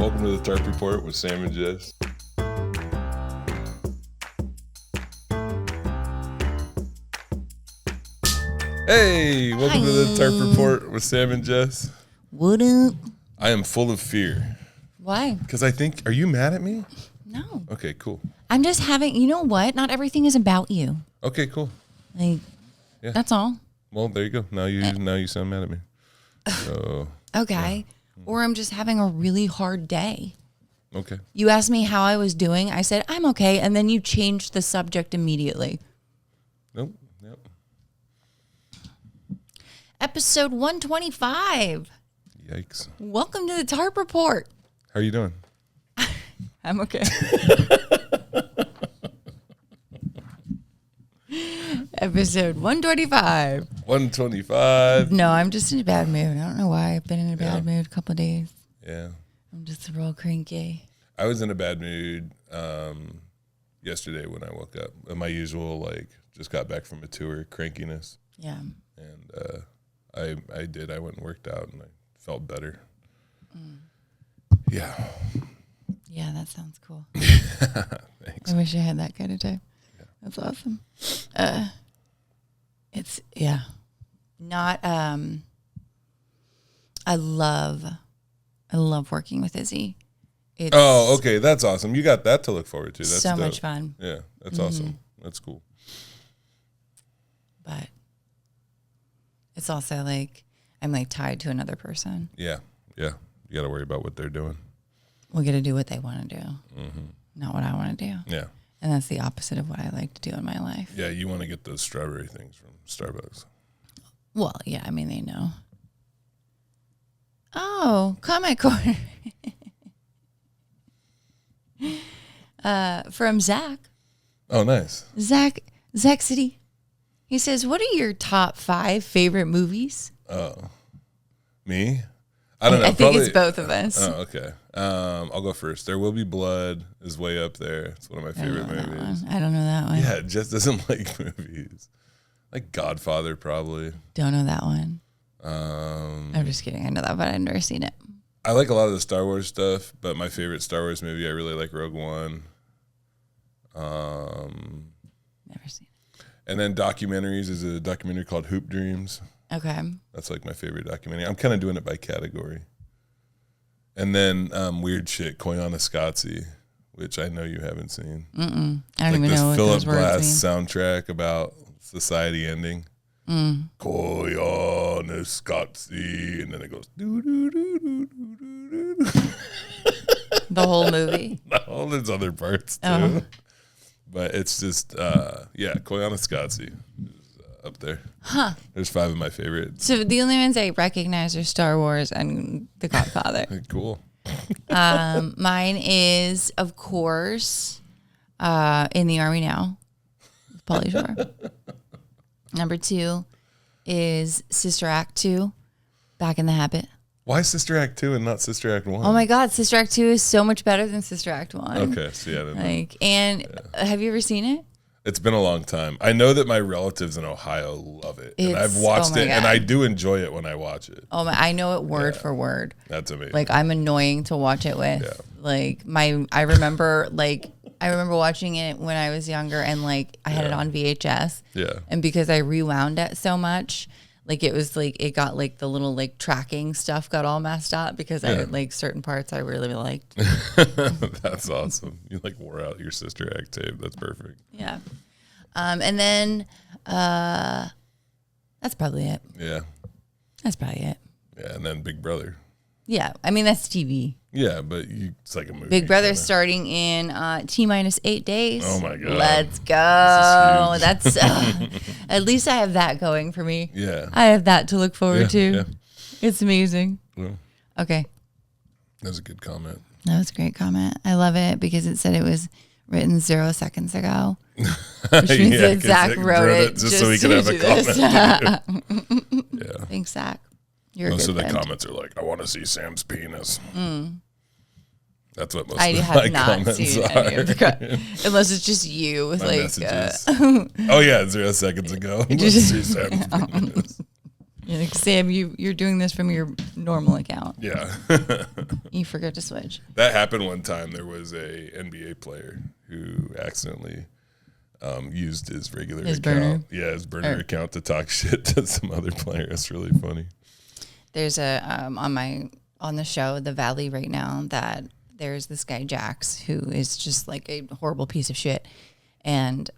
Welcome to the Tarp Report with Sam and Jess. Hey, welcome to the Tarp Report with Sam and Jess. What up? I am full of fear. Why? Because I think, are you mad at me? No. Okay, cool. I'm just having, you know what? Not everything is about you. Okay, cool. Like, Yeah. That's all. Well, there you go. Now you sound mad at me. So, Okay. Yeah. Or I'm just having a really hard day. okay. You asked me how I was doing. I said, I'm okay. And then you changed the subject immediately. Nope. Yep. Episode 125. Yikes. Welcome to the Tarp Report. How are you doing? I'm okay. Episode 125. 125. No, I'm just in a bad mood. I don't know why. I've been in a bad mood a couple of days. Yeah. I'm just real cranky. I was in a bad mood yesterday when I woke up. My usual, just got back from a tour, crankiness. Yeah. And I went and worked out and I felt better. Yeah. Yeah, that sounds cool. Thanks. I wish I had that kind of time. Yeah. That's awesome. It's, yeah. Not, I love working with Izzy. It's okay. That's awesome. You got that to look forward to. That's so dope. much fun. Yeah, that's awesome. That's cool. But it's also I'm tied to another person. Yeah. Yeah. You got to worry about what they're doing. We got to do what they want to do, not what I want to do. Yeah. And that's the opposite of what I like to do in my life. Yeah. You want to get those strawberry things from Starbucks. Well, yeah, I mean, they know. Oh, comment corner. From Zach. Oh, nice. Zach City. He says, what are your top 5 favorite movies? Oh, me? I don't know. I think it's both of us. Oh, okay. I'll go first. There Will Be Blood is way up there. It's one of my favorite movies. I don't know that one. Yeah, Jess doesn't like movies. Like Godfather, probably. Don't know that one. I'm just kidding. I know that, but I've never seen it. I like a lot of the Star Wars stuff, but my favorite Star Wars movie, I really like Rogue One. Never seen it. And then documentaries is a documentary called Hoop Dreams. Okay. That's like my favorite documentary. I'm kind of doing it by category. And then weird shit, Koyaanisqatsi, which I know you haven't seen. I don't even know what those Philip words Glass mean. soundtrack about society ending. Koyaanisqatsi, and then it goes doo doo doo doo doo doo doo. The whole movie. No, there's other parts too. Oh. But it's just Koyaanisqatsi is up there. Huh. There's 5 of my favorites. So the only ones I recognize are Star Wars and The Godfather. Cool. Mine is, of course, In the Army Now, with Pauly Shore. Number 2 is Sister Act 2, Back in the Habit. Why Sister Act 2 and not Sister Act 1? Oh my God, Sister Act 2 is so much better than Sister Act 1. Okay, so yeah. Have you ever seen it? It's been a long time. I know that my relatives in Ohio love it. And I've watched it, God. and I do enjoy it when I watch it. Oh my, I know it word for word. That's amazing. I'm annoying to watch it with. Yeah. I remember watching it when I was younger, and I had it on VHS. Yeah. And because I rewound it so much, it got the little tracking stuff got all messed up because I certain parts I really liked. That's awesome. You wore out your Sister Act tape. That's perfect. Yeah. And then that's probably it. Yeah. That's probably it. Yeah, and then Big Brother. Yeah. I mean, that's TV. Yeah, but it's like a movie. Big Brother's starting in T-8 days. Oh my God. Let's go. That's at least I have that going for me. Yeah. I have that to look forward to. Yeah. It's amazing. Well, Okay. that was a good comment. That was a great comment. I love it because it said it was written 0 seconds ago. Which means that Zach wrote it just so he could have a comment. Yeah. Thanks, Zach. You're Most a of good the friend. comments are I want to see Sam's penis. That's what most I of have my not comments seen are. any of the unless it's just you with My messages. Oh yeah, 0 seconds ago. Let's see Sam's penis. You're like, Sam, you're doing this from your normal account. Yeah. You forgot to switch. That happened one time. There was a NBA player who accidentally used his regular account. Burner. Yeah, his burner account to talk shit to some other player. It's really funny. There's a on the show The Valley right now that there's this guy Jax who is just like a horrible piece of shit, and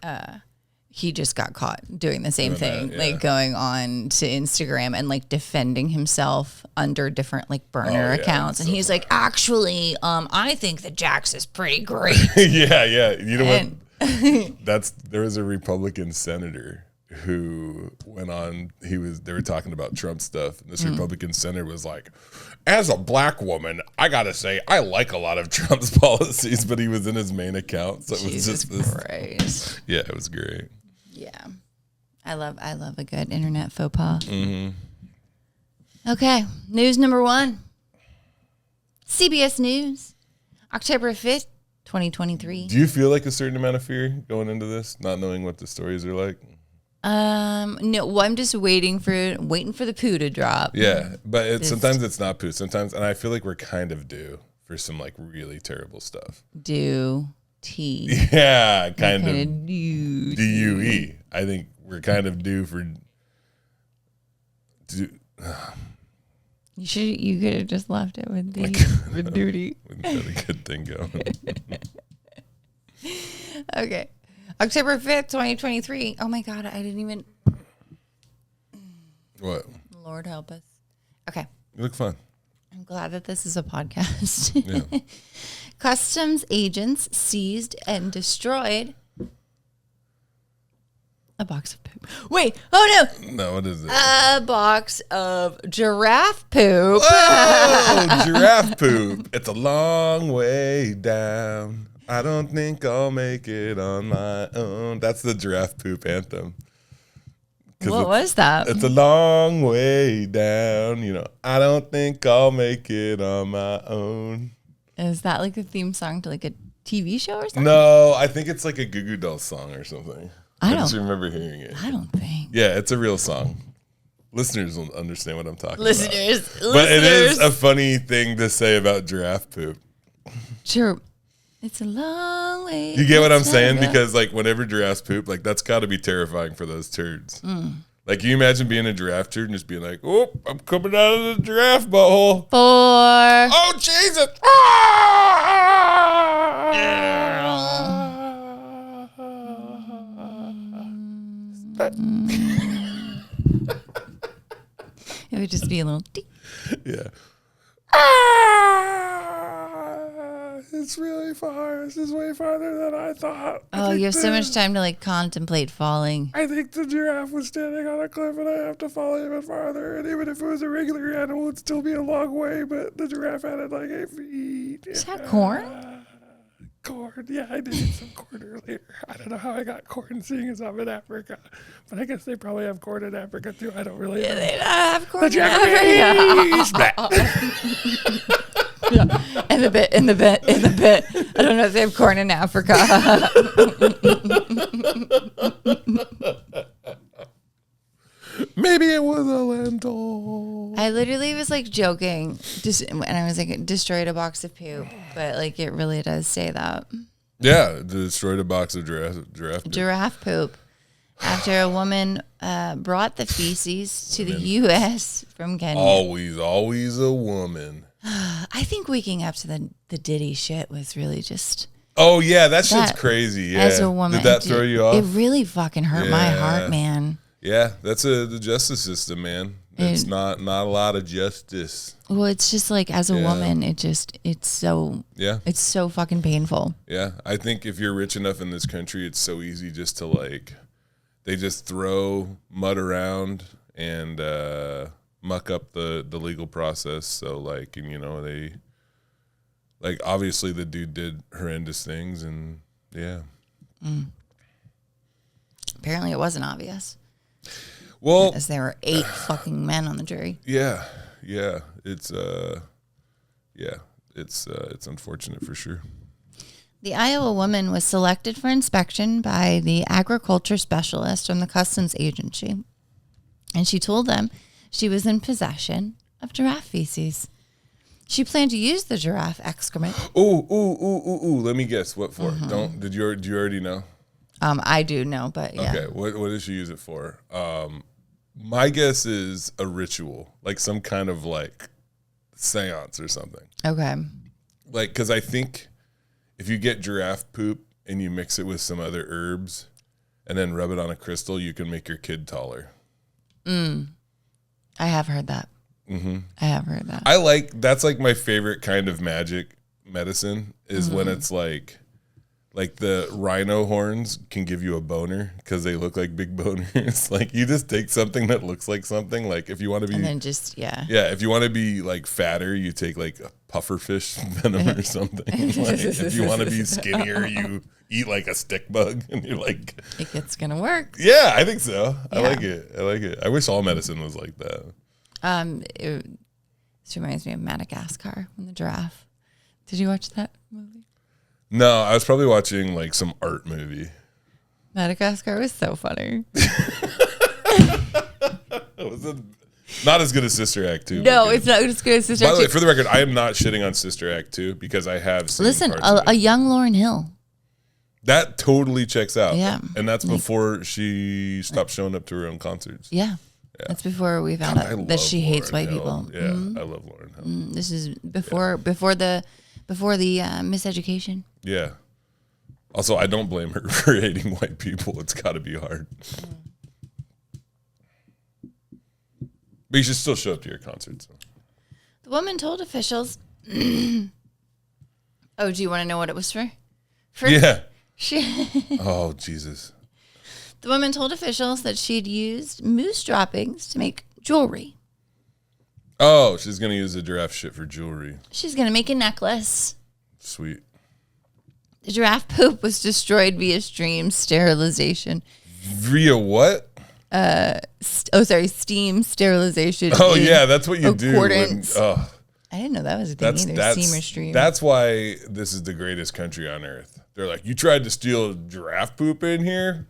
he just got caught doing the same thing, like going on to Instagram and like defending himself under different like burner accounts, and he's like, actually, I think that Jax is pretty great. Yeah. You know what? There was a Republican senator who went on. They were talking about Trump stuff, and this Republican senator was like, as a black woman, I gotta say I like a lot of Trump's policies, but he was in his main account, so it was just this. Christ. Yeah, it was great. Yeah, I love a good internet faux pas. Okay, news number 1. CBS News, October 5th. 2023. Do you feel like a certain amount of fear going into this, not knowing what the stories are like? No. Well, I'm just waiting for the poo to drop. Yeah, but sometimes it's not poo. Sometimes, and I feel like we're kind of due for some like really terrible stuff. Due. Yeah, kind of. Due. DUE. I think we're kind of due for. You could have just left it with with duty. We've got a good thing going. Okay. October 5th, 2023. Oh my God, I didn't even. What? Lord help us. Okay. You look fun. I'm glad that this is a podcast. Yeah. Customs agents seized and destroyed a box of poop. Wait. Oh, no. No, what is it? A box of giraffe poop. Oh, giraffe poop. It's a long way down. I don't think I'll make it on my own. That's the giraffe poop anthem. What was that? It's a long way down. You know, I don't think I'll make it on my own. Is that like a theme song to like a TV show or something? No, I think it's like a Goo Goo Dolls song or something. I just remember hearing it. I don't think. Yeah, it's a real song. Listeners will understand what I'm talking about. Listeners. But it is a funny thing to say about giraffe poop. Sure. It's a long way. You get what I'm saying? Because like whenever giraffes poop, like that's got to be terrifying for those turds. Like, can you imagine being a giraffe turd and just being like, oh, I'm coming out of the giraffe butthole. 4. Oh, Jesus. It would just be a little tick. Yeah. It's really far. This is way farther than I thought. Oh, you have so much time to like contemplate falling. I think the giraffe was standing on a cliff and I have to fall even farther. And even if it was a regular animal, it'd still be a long way. But the giraffe had it like 8 feet. Is that corn? Corn. Yeah, I did eat some corn earlier. I don't know how I got corn, seeing as I'm in Africa. But I guess they probably have corn in Africa too. I don't really know. They don't have corn in Africa. Yeah. In the bit. I don't know if they have corn in Africa. Maybe it was a lentil. I literally was like joking, and I was like, destroyed a box of poop, but like it really does say that. Yeah, destroyed a box of giraffe poop. After a woman brought the feces to the U.S. from Kenya. Always a woman. I think waking up to the Diddy shit was really just. Oh yeah, that shit's crazy. Yeah, as a woman, did that throw you off? It really fucking hurt my heart, man. Yeah, that's the justice system, man. It's not a lot of justice. Well, it's just like as a woman, it's so fucking painful. Yeah, I think if you're rich enough in this country, it's so easy just to like, they just throw mud around and muck up the legal process. So like, and you know, they like obviously the dude did horrendous things, and yeah. Apparently, it wasn't obvious. Well, as there were 8 fucking men on the jury. Yeah. It's unfortunate for sure. The Iowa woman was selected for inspection by the agriculture specialist from the customs agency, and she told them she was in possession of giraffe feces. She planned to use the giraffe excrement. Ooh. Let me guess. What for? Do you already know? I do know, but yeah. Okay. What did she use it for? My guess is a ritual, like some kind of like seance or something. Okay. Like, because I think if you get giraffe poop and you mix it with some other herbs and then rub it on a crystal, you can make your kid taller. I have heard that. I have heard that. That's like my favorite kind of magic medicine is when it's like the rhino horns can give you a boner because they look like big boners. Like you just take something that looks like something. Like if you want to be, and then just if you want to be like fatter, you take like a pufferfish venom or something. Like, if you want to be skinnier, you eat like a stick bug, and you're like, it's gonna work. Yeah, I think so. I like it. I wish all medicine was like that. This reminds me of Madagascar and the giraffe. Did you watch that movie? No, I was probably watching like some art movie. Madagascar was so funny. Not as good as Sister Act 2. No, it's not as good as Sister Act 2. By the way, for the record, I am not shitting on Sister Act 2 because I have seen Listen, parts of a it. young Lauryn Hill. That totally checks out. Yeah. And that's before she stopped showing up to her own concerts. Yeah. That's before we found out that she hates white people. Yeah, I love Lauryn Hill. This is before the miseducation. Yeah. Also, I don't blame her for hating white people. It's got to be hard. But you should still show up to your concerts. The woman told officials. Oh, do you want to know what it was for? Yeah. Oh, Jesus. The woman told officials that she'd used moose droppings to make jewelry. Oh, she's going to use the giraffe shit for jewelry. She's going to make a necklace. Sweet. The giraffe poop was destroyed via stream sterilization. Via what? Steam sterilization. Oh, yeah, that's what you do. I didn't know that was a thing either. Steam or stream. That's why this is the greatest country on earth. They're like, you tried to steal giraffe poop in here?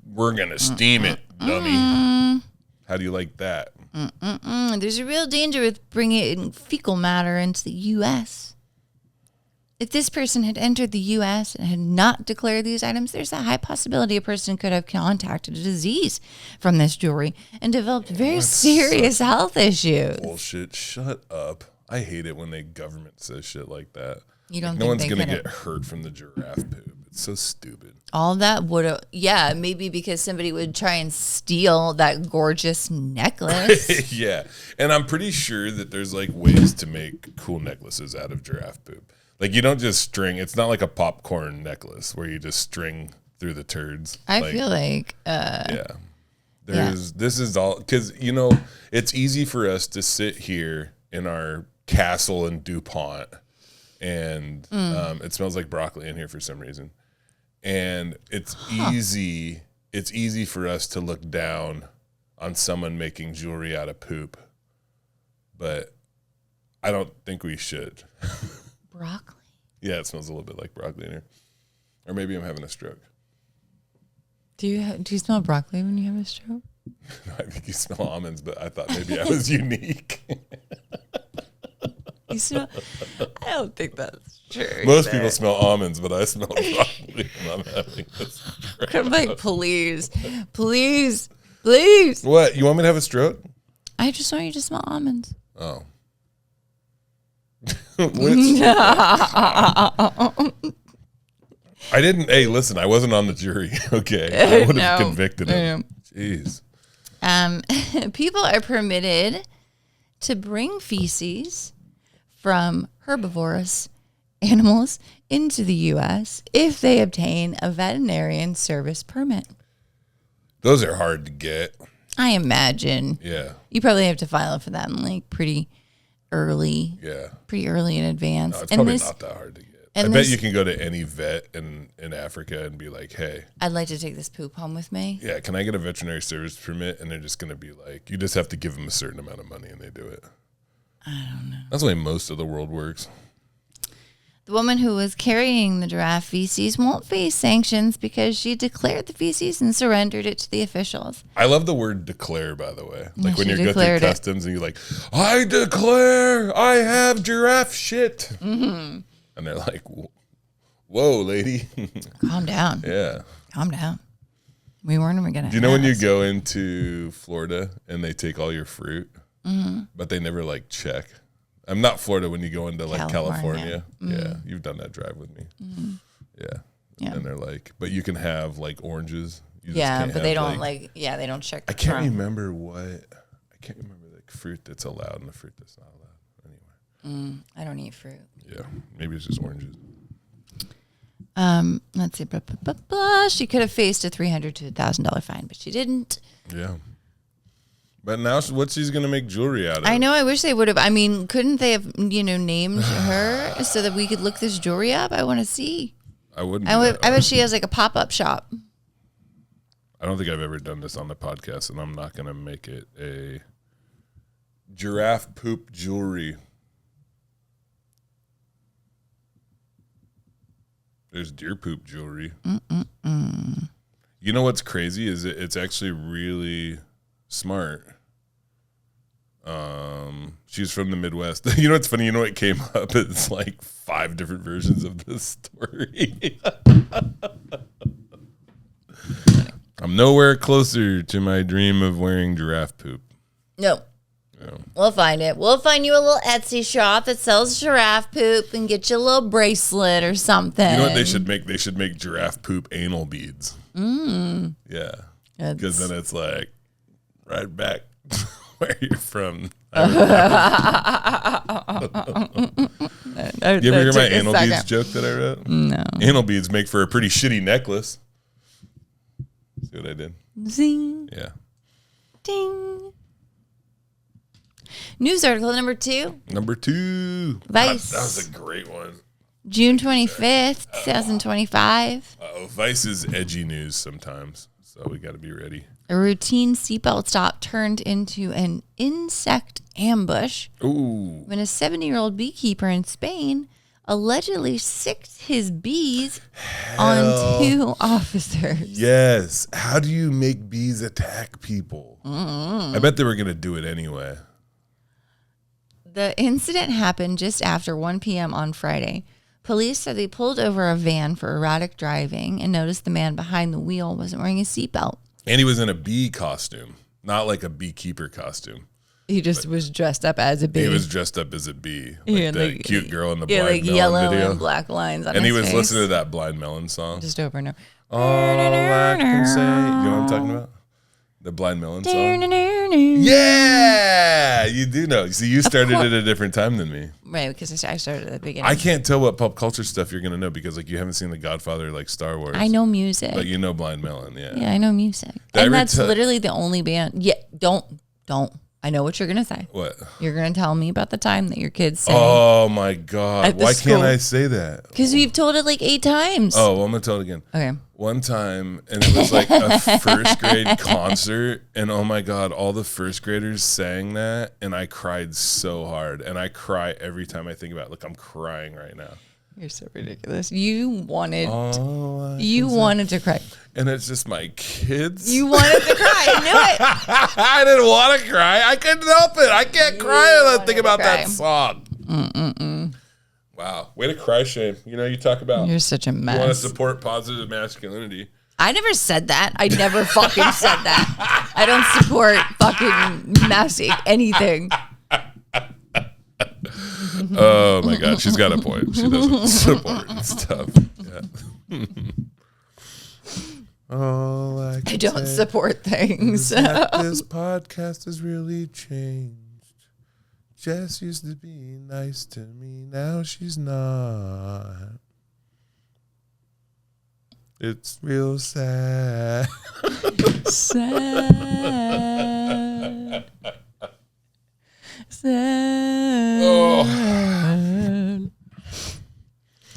We're going to steam it, dummy. How do you like that? There's a real danger with bringing fecal matter into the U.S. If this person had entered the U.S. and had not declared these items, there's a high possibility a person could have contracted a disease from this jewelry and developed very serious health issues. Bullshit. Shut up. I hate it when the government says shit like that. You don't think no one's going to get hurt from the giraffe poop. It's so stupid. All that would, maybe because somebody would try and steal that gorgeous necklace. Yeah. And I'm pretty sure that there's like ways to make cool necklaces out of giraffe poop. Like you don't just string, it's not like a popcorn necklace where you just string through the turds. I feel like, this is all, because, it's easy for us to sit here in our castle in DuPont and it smells like broccoli in here for some reason. And it's easy for us to look down on someone making jewelry out of poop. But I don't think we should. Broccoli? Yeah, it smells a little bit like broccoli in here. Or maybe I'm having a stroke. Do you smell broccoli when you have a stroke? No, I think you smell almonds, but I thought maybe I was unique. You smell? I don't think that's true. Most people smell almonds, but I smell broccoli when I'm having a stroke. I'm like, please. What? You want me to have a stroke? I just want you to smell almonds. Oh. I didn't. Hey, listen, I wasn't on the jury. Okay, I would have convicted him. Jeez. People are permitted to bring feces from herbivorous animals into the U.S. if they obtain a veterinarian service permit. Those are hard to get. I imagine. Yeah. You probably have to file for that in like pretty early. Yeah. Pretty early in advance. No, it's probably not that hard to get. I bet you can go to any vet in Africa and be like, hey, I'd like to take this poop home with me. Yeah, can I get a veterinary service permit? And they're just going to be like, you just have to give them a certain amount of money and they do it. I don't know. That's the way most of the world works. The The woman who was carrying the giraffe feces won't face sanctions because she declared the feces and surrendered it to the officials. I love the word declare, by the way. Like when you go through declared customs and you're like, I declare I have giraffe shit. Mm-hmm. And they're like, whoa, lady. Calm down. Yeah. Calm down. We weren't even going to. Do you know when you go into Florida and they take all your fruit, but they never like check? I'm not Florida when you go into like California. Yeah, you've done that drive with me. Yeah. And they're like, but you can have like oranges. You just can't but they don't they don't check the I can't trunk. remember like fruit that's allowed and the fruit that's not allowed. Anyway. I don't eat fruit. Yeah, maybe it's just oranges. Let's see. Blah, blah, blah, blah. She could have faced a $300 to $1,000 fine, but she didn't. Yeah. But now what she's going to make jewelry out of? I know. I wish they would have. I mean, couldn't they have, named her so that we could look this jewelry up? I want to see. I wouldn't. I bet she has like a pop-up shop. I don't think I've ever done this on the podcast, and I'm not going to make it a giraffe poop jewelry. There's deer poop jewelry. You know what's crazy is it's actually really smart. She's from the Midwest. You know what's funny? You know what came up? It's like 5 different versions of this story. I'm nowhere closer to my dream of wearing giraffe poop. No. We'll find it. We'll find you a little Etsy shop that sells giraffe poop and get you a little bracelet or something. You know what they should make? They should make giraffe poop anal beads. Yeah. Because then it's like right back where you're from. You ever hear my anal beads joke that I wrote? No. Anal beads make for a pretty shitty necklace. See what I did? Zing. Yeah. Ding. News article number 2. Number 2. Vice. That was a great one. June 25th, 2025. Vice is edgy news sometimes, so we got to be ready. A routine seatbelt stop turned into an insect ambush when a 70-year-old beekeeper in Spain allegedly sicked his bees on 2 officers. Yes. How do you make bees attack people? I bet they were going to do it anyway. The incident happened just after 1 p.m. on Friday. Police said they pulled over a van for erratic driving and noticed the man behind the wheel wasn't wearing a seatbelt. And he was in a bee costume, not like a beekeeper costume. He just was dressed up as a bee. He was dressed up as a bee. Like the cute girl in the Blind like Melon yellow video. And black lines on and his he was face. listening to that Blind Melon song. Just over and over. All I can say. You know what I'm talking about? The Blind Melon song? Yeah! You do know. See, you started at a different time than me. Right, because I started at the beginning. I can't tell what pop culture stuff you're going to know because like you haven't seen The Godfather like Star Wars. I know music. But you know Blind Melon, yeah. Yeah, I know music. And that's literally the only band. Yeah, don't. I know what you're going to say. What? You're going to tell me about the time that your kids sang. Oh, my God. Why can't I say that? Because we've told it like 8 times. Oh, well, I'm going to tell it again. Okay. One time, and it was like a first grade concert, and oh, my God, all the first graders sang that, and I cried so hard. And I cry every time I think about it. Look, I'm crying right now. You're so ridiculous. You wanted to cry. And it's just my kids. You wanted to cry. I knew it. I didn't want to cry. I couldn't help it. I can't cry when I think about that song. Wow. Way to cry shame. You know, you talk about. You're such a mess. You want to support positive masculinity. I never said that. I never fucking said that. I don't support fucking anything. Oh my God, she's got a point. She doesn't support stuff. Yeah. I don't support things. This podcast has really changed. Jess used to be nice to me. Now she's not. It's real sad. Sad. Oh.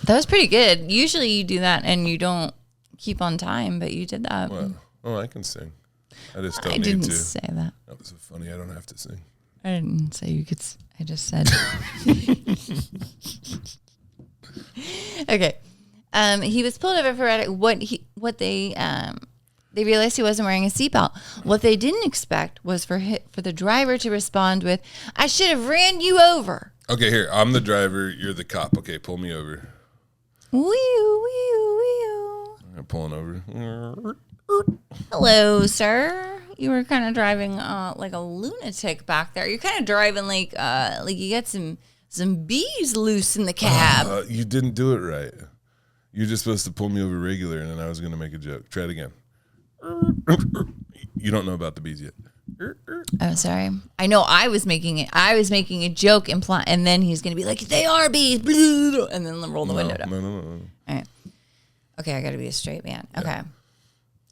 That was pretty good. Usually you do that and you don't keep on time, but you did that. What? Oh, I can sing. I just don't I need didn't to. say that. That was so funny. I don't have to sing. I didn't say you could. I just said. Okay. He was pulled over for they realized he wasn't wearing a seatbelt. What they didn't expect was for the driver to respond with, "I should have ran you over." Okay, here, I'm the driver. You're the cop. Okay, pull me over. I'm pulling over. Hello, sir. You were kind of driving like a lunatic back there. You're kind of driving like you got some bees loose in the cab. You didn't do it right. You're just supposed to pull me over regular, and then I was going to make a joke. Try it again. You don't know about the bees yet. Oh, sorry. I know I was making a joke and then he's going to be like, "They are bees." And then roll the window down. No. All right. Okay, I got to be a straight man. Okay. Yeah.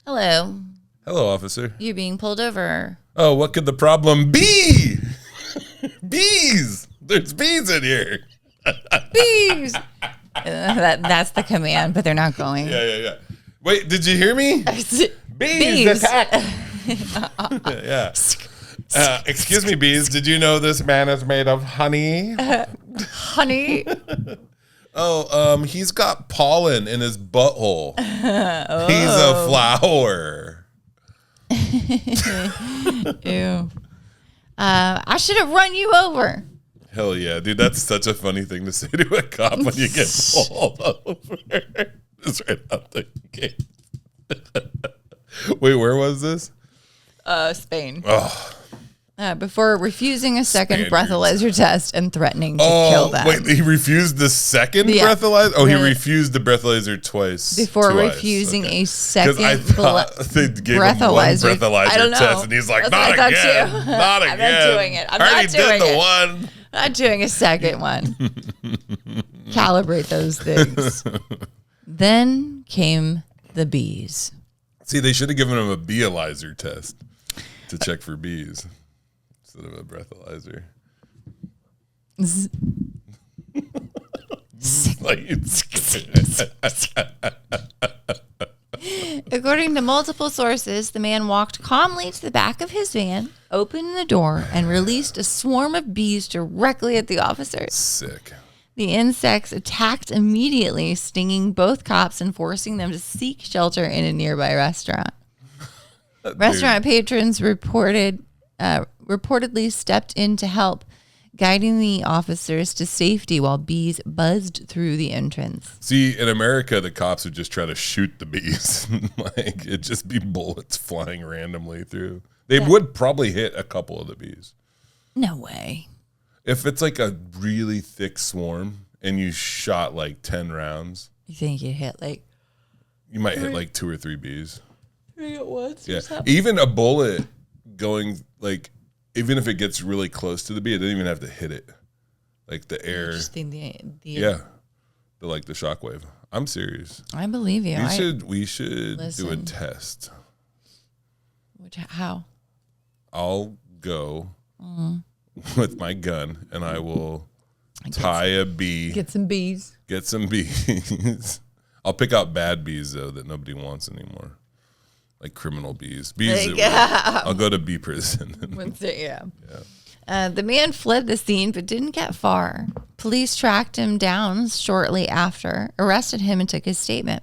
Hello. Hello, officer. You're being pulled over. Oh, what could the problem be? Bees. There's bees in here. Bees. That's the command, but they're not going. Yeah. Wait, did you hear me? Bees attack. Yeah. Excuse me, bees. Did you know this man is made of honey? Honey? He's got pollen in his butthole. Oh. He's a flower. Ew. I should have run you over. Hell yeah, dude. That's such a funny thing to say to a cop when you get pulled over. It's right out the gate. Wait, where was this? Spain. Oh. Before refusing a second breathalyzer test and threatening to kill them. Wait, he refused the second breathalyzer? Oh, he refused the breathalyzer twice. Before refusing a second they gave him one breathalyzer test, and he's like, not again. Not again. I'm not doing it. I'm not doing it. Not doing a second one. Calibrate those things. Then came the bees. See, they should have given him a beealyzer test to check for bees instead of a breathalyzer. According to multiple sources, the man walked calmly to the back of his van, opened the door, and released a swarm of bees directly at the officers. Sick. The insects attacked immediately, stinging both cops and forcing them to seek shelter in a nearby restaurant. Restaurant patrons reportedly stepped in to help, guiding the officers to safety while bees buzzed through the entrance. See, in America, the cops would just try to shoot the bees. Like, it'd just be bullets flying randomly through. They would probably hit a couple of the bees. No way. If it's like a really thick swarm and you shot like 10 rounds. You think you hit like... You might hit like 2 or 3 bees. 3 at once? Yeah. Even a bullet going like... Even if it gets really close to the bee, it doesn't even have to hit it. Like the air. Just think the shockwave. I'm serious. I believe you. We should do a test. How? I'll go with my gun and I will tie a bee. Get some bees. Get some bees. I'll pick out bad bees though that nobody wants anymore. Like criminal bees. I'll go to bee prison. The man fled the scene but didn't get far. Police tracked him down shortly after, arrested him, and took his statement.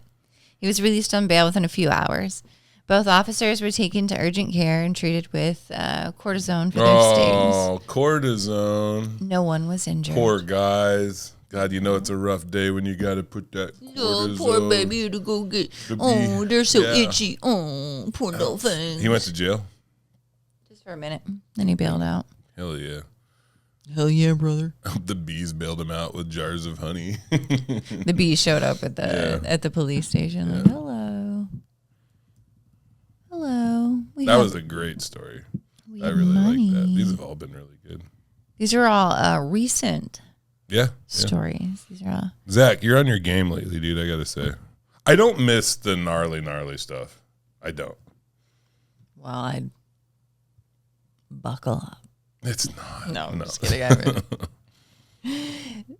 He was released on bail within a few hours. Both officers were taken to urgent care and treated with cortisone for their stings. Oh, cortisone. No one was injured. Poor guys. God, you know it's a rough day when you got to put that cortisone. Oh, poor baby to go get. Oh, they're so itchy. Oh, poor little thing. He went to jail? Just for a minute. Then he bailed out. Hell yeah. Hell yeah, brother. The bees bailed him out with jars of honey. The bees showed up at the police station. Like, hello. That was a great story. I really like that. These have all been really good. These are all recent. Yeah. Stories. These are all. Zach, you're on your game lately, dude. I gotta say, I don't miss the gnarly stuff. I don't. Well, I'd buckle up. It's not. No, I'm just kidding.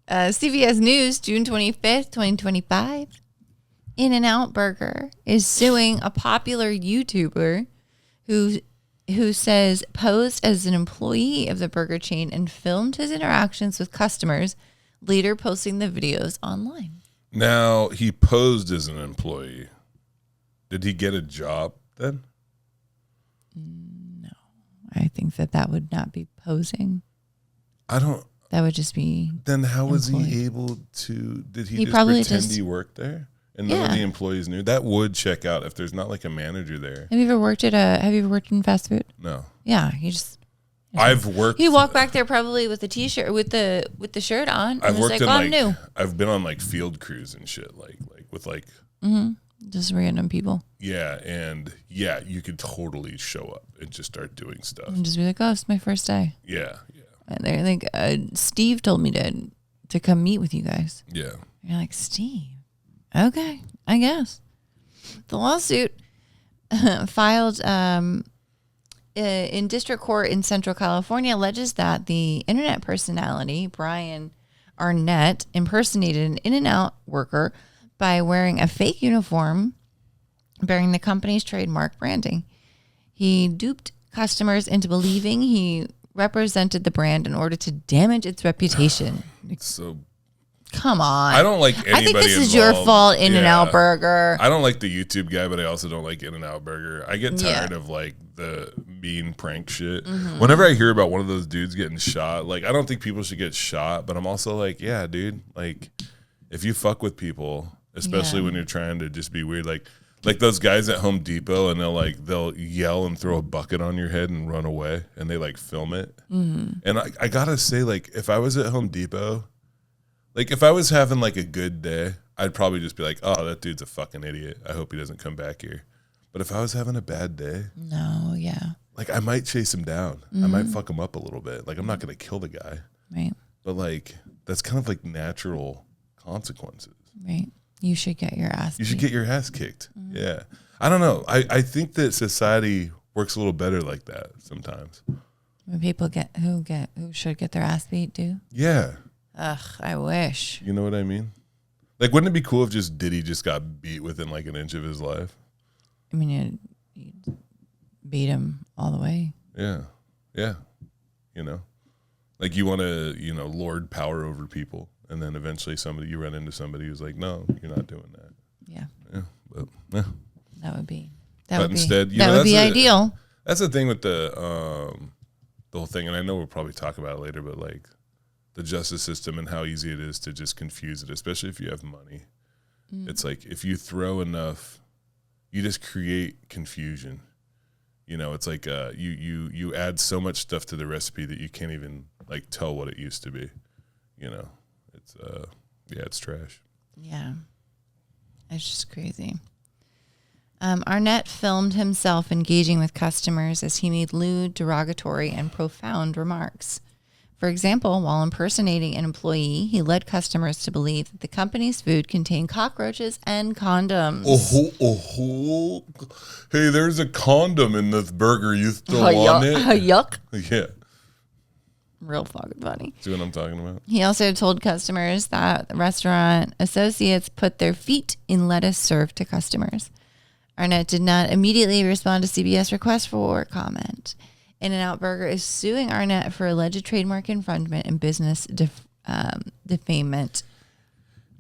CBS News, June 25th, 2025. In-N-Out Burger is suing a popular YouTuber who says posed as an employee of the burger chain and filmed his interactions with customers, later posting the videos online. Now, he posed as an employee. Did he get a job then? No. I think that would not be posing. That would just be. Then how was he able to? Did he just pretend he worked there, and none of the employees knew? That would check out if there's not like a manager there. Have you ever worked in fast food? No. Yeah, I've worked. He walked back there probably with a t-shirt with the shirt on. I've worked in I've been on like field crews and shit, like with like. Mm-hmm. Just random people. Yeah, and you could totally show up and just start doing stuff. And just be like, oh, it's my first day. Yeah. And they're like, Steve told me to come meet with you guys. Yeah. And you're like, Steve? Okay, I guess. The lawsuit filed in district court in Central California alleges that the internet personality, Brian Arnett, impersonated an In-N-Out worker by wearing a fake uniform bearing the company's trademark branding. He duped customers into believing he represented the brand in order to damage its reputation. So, come on. I don't like anybody I think this involved. is your fault, In-N-Out Burger. I don't like the YouTube guy, but I also don't like In-N-Out Burger. I get tired of like the mean prank shit. Mm-hmm. Whenever I hear about one of those dudes getting shot, like I don't think people should get shot, but I'm also like, yeah, dude, like if you fuck with people, especially when you're trying to just be weird, like those guys at Home Depot, and they'll yell and throw a bucket on your head and run away, and they like film it. Mm-hmm. And I gotta say, like if I was at Home Depot, like if I was having like a good day, I'd probably just be like, oh, that dude's a fucking idiot. I hope he doesn't come back here. But if I was having a bad day, like I might chase him down. Mm-hmm. I might fuck him up a little bit. Like I'm not gonna kill the guy, right? But like that's kind of like natural consequences, right? You should get your ass beat. You should get your ass kicked. Mm-hmm. Yeah. I don't know. I think that society works a little better like that sometimes. When people who should get their ass beat do? Yeah. Ugh, I wish. You know what I mean? Like, wouldn't it be cool if just Diddy just got beat within like an inch of his life? I mean, you beat him all the way. Yeah. Yeah. You know? Like you want to, lord power over people. And then eventually you run into somebody who's like, no, you're not doing that. Yeah. Yeah. But, yeah. That would be ideal. That's the thing with the whole thing. And I know we'll probably talk about it later, but like the justice system and how easy it is to just confuse it, especially if you have money. Mm. It's like if you throw enough, you just create confusion. It's like you add so much stuff to the recipe that you can't even like tell what it used to be. It's it's trash. Yeah. It's just crazy. Arnett filmed himself engaging with customers as he made lewd, derogatory, and profound remarks. For example, while impersonating an employee, he led customers to believe that the company's food contained cockroaches and condoms. Oh. Hey, there's a condom in this burger. You still want it? Yuck. Yeah. Real fucking funny. See what I'm talking about? He also told customers that restaurant associates put their feet in lettuce served to customers. Arnett did not immediately respond to CBS requests for comment. In-N-Out Burger is suing Arnett for alleged trademark infringement and business defamation.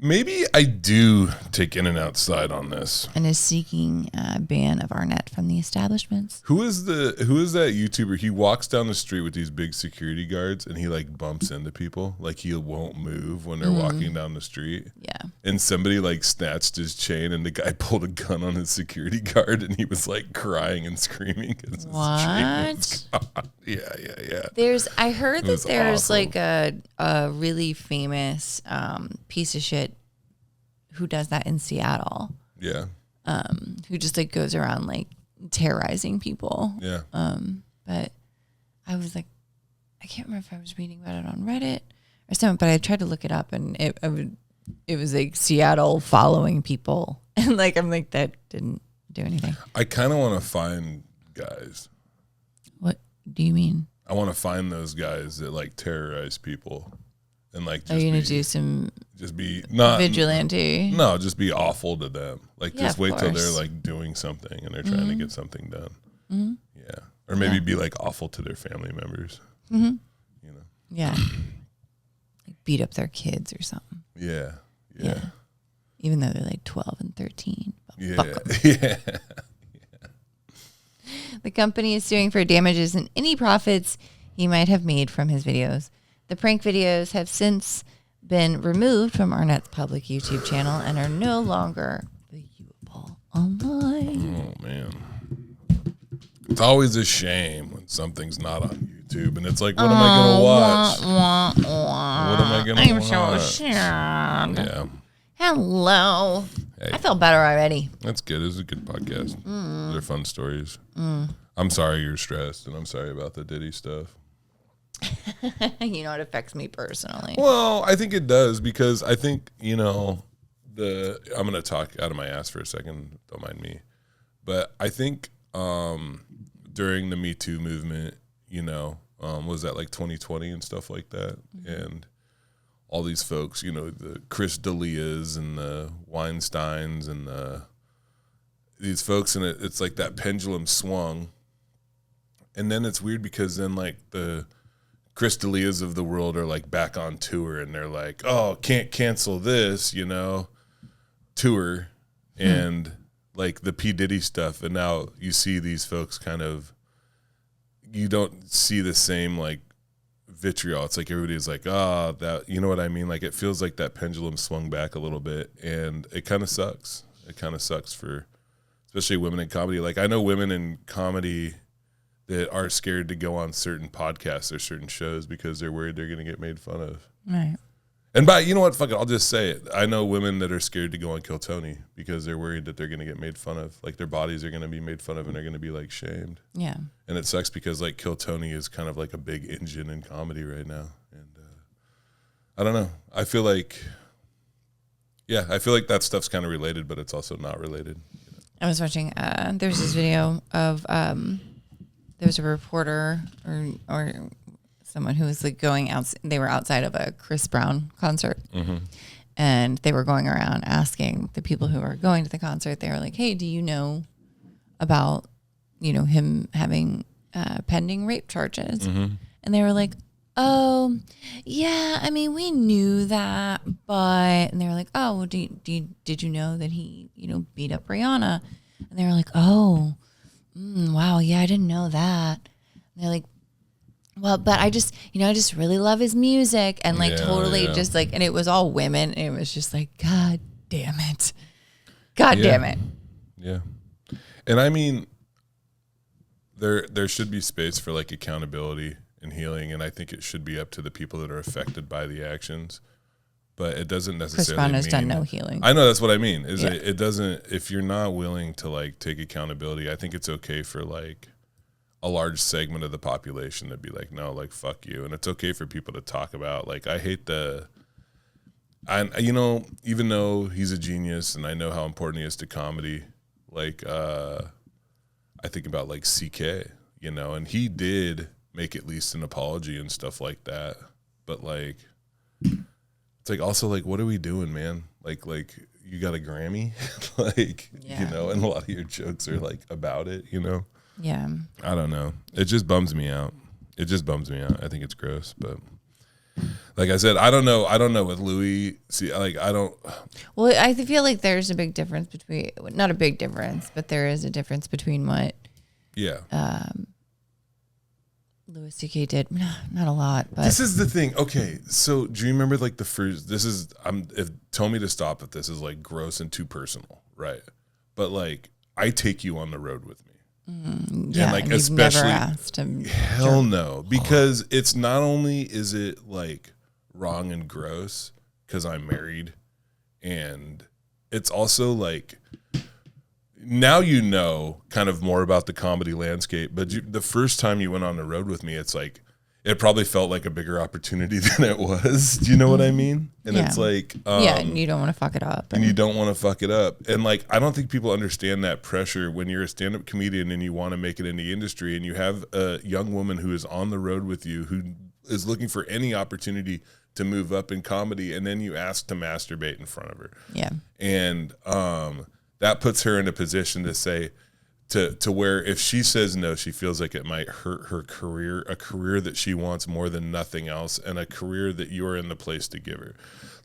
Maybe I do take In-N-Out side on this. And is seeking a ban of Arnett from the establishments. Who is that YouTuber? He walks down the street with these big security guards and he like bumps into people. Like he won't move when they're walking down the street. Yeah. And somebody like snatched his chain and the guy pulled a gun on his security guard and he was like crying and screaming because his chain was gone. Yeah. I heard that there's awesome. Like a really famous piece of shit who does that in Seattle. Yeah. Who just like goes around like terrorizing people. Yeah. But I was like, I can't remember if I was reading about it on Reddit or something, but I tried to look it up and it was like Seattle following people. And like, I'm like, that didn't do anything. I kind of want to find guys. What do you mean? I want to find those guys that like terrorize people. And like, just are you gonna do some? Just be not vigilante. No, just be awful to them. Like, just wait till they're like doing something and they're trying to get something done. Mm-hmm. Yeah, or maybe be like awful to their family members. Mm-hmm. Yeah, like beat up their kids or something. Yeah. Even though they're like 12 and 13. Yeah. Fuck 'em. Yeah. The company is suing for damages and any profits he might have made from his videos. The prank videos have since been removed from Arnett's public YouTube channel and are no longer viewable online. Oh, man. It's always a shame when something's not on YouTube, and it's like, what am I going to watch? What am I going to watch? I'm so sad. Yeah. Hello. Hey. I feel better already. That's good. It was a good podcast. They're fun stories. I'm sorry you're stressed, and I'm sorry about the Diddy stuff. You know, it affects me personally. Well, I think it does because I think, I'm going to talk out of my ass for a second. Don't mind me. But I think during the Me Too movement, was that like 2020 and stuff like that? And all these folks, the Chris D'Elias and the Weinsteins and these folks, and it's like that pendulum swung. And then it's weird because then like the Chris D'Elias of the world are like back on tour and they're like, oh, can't cancel this, tour. And like the P. Diddy stuff. And now you see these folks kind of, you don't see the same like vitriol. It's like everybody's like, that, you know what I mean? Like it feels like that pendulum swung back a little bit, and it kind of sucks. It kind of sucks for especially women in comedy. Like I know women in comedy that are scared to go on certain podcasts or certain shows because they're worried they're going to get made fun of. Right. And you know what? Fuck it. I'll just say it. I know women that are scared to go on Kill Tony because they're worried that they're going to get made fun of. Like their bodies are going to be made fun of and they're going to be like shamed. Yeah. And it sucks because like Kill Tony is kind of like a big engine in comedy right now. And I don't know. I feel like that stuff's kind of related, but it's also not related. I was watching, there's this video of, there was a reporter or someone who was like going out. They were outside of a Chris Brown concert, and they were going around asking the people who were going to the concert. They were like, "Hey, do you know about him having pending rape charges?" And they were like, "Oh, yeah. I mean, we knew that, but." And they were like, "Oh, well, did you know that he beat up Rihanna?" And they were like, "Oh, wow, yeah, I didn't know that." And they're like, well, but I just really love his music, and like just like, and it was all women, and it was just like, God damn it. Yeah. And I mean, there should be space for like accountability and healing, and I think it should be up to the people that are affected by the actions. But it doesn't necessarily Chris Brown has mean, done no healing. I know, that's what I mean. It doesn't, if you're not willing to like take accountability, I think it's okay for like a large segment of the population to be like, no, like fuck you. And it's okay for people to talk about like, I hate even though he's a genius and I know how important he is to comedy, like I think about like CK, and he did make at least an apology and stuff like that. But like, it's like also like, what are we doing, man? Like you got a Grammy, and a lot of your jokes are like about it, Yeah. I don't know. It just bums me out. I think it's gross, but like I said, I don't know with Louis. See, like I don't. Well, I feel like there's a big difference between, not a big difference, but there is a difference between what. Yeah. Louis C.K. did. Not a lot, but this is the thing. Okay, so do you remember like the first? This is told me to stop if this is like gross and too personal, right? But like I take you on the road with me. Yeah, and like and especially never asked him. Hell no, because it's not only is it like wrong and gross because I'm married, and it's also like now kind of more about the comedy landscape. But the first time you went on the road with me, it's like it probably felt like a bigger opportunity than it was. Do you know what I mean? And it's like and you don't want to fuck it up. And you don't want to fuck it up. And like I don't think people understand that pressure when you're a stand-up comedian and you want to make it in the industry, and you have a young woman who is on the road with you who is looking for any opportunity to move up in comedy, and then you ask to masturbate in front of her. Yeah. And that puts her in a position to say, to where if she says no, she feels like it might hurt her career, a career that she wants more than nothing else, and a career that you're in the place to give her.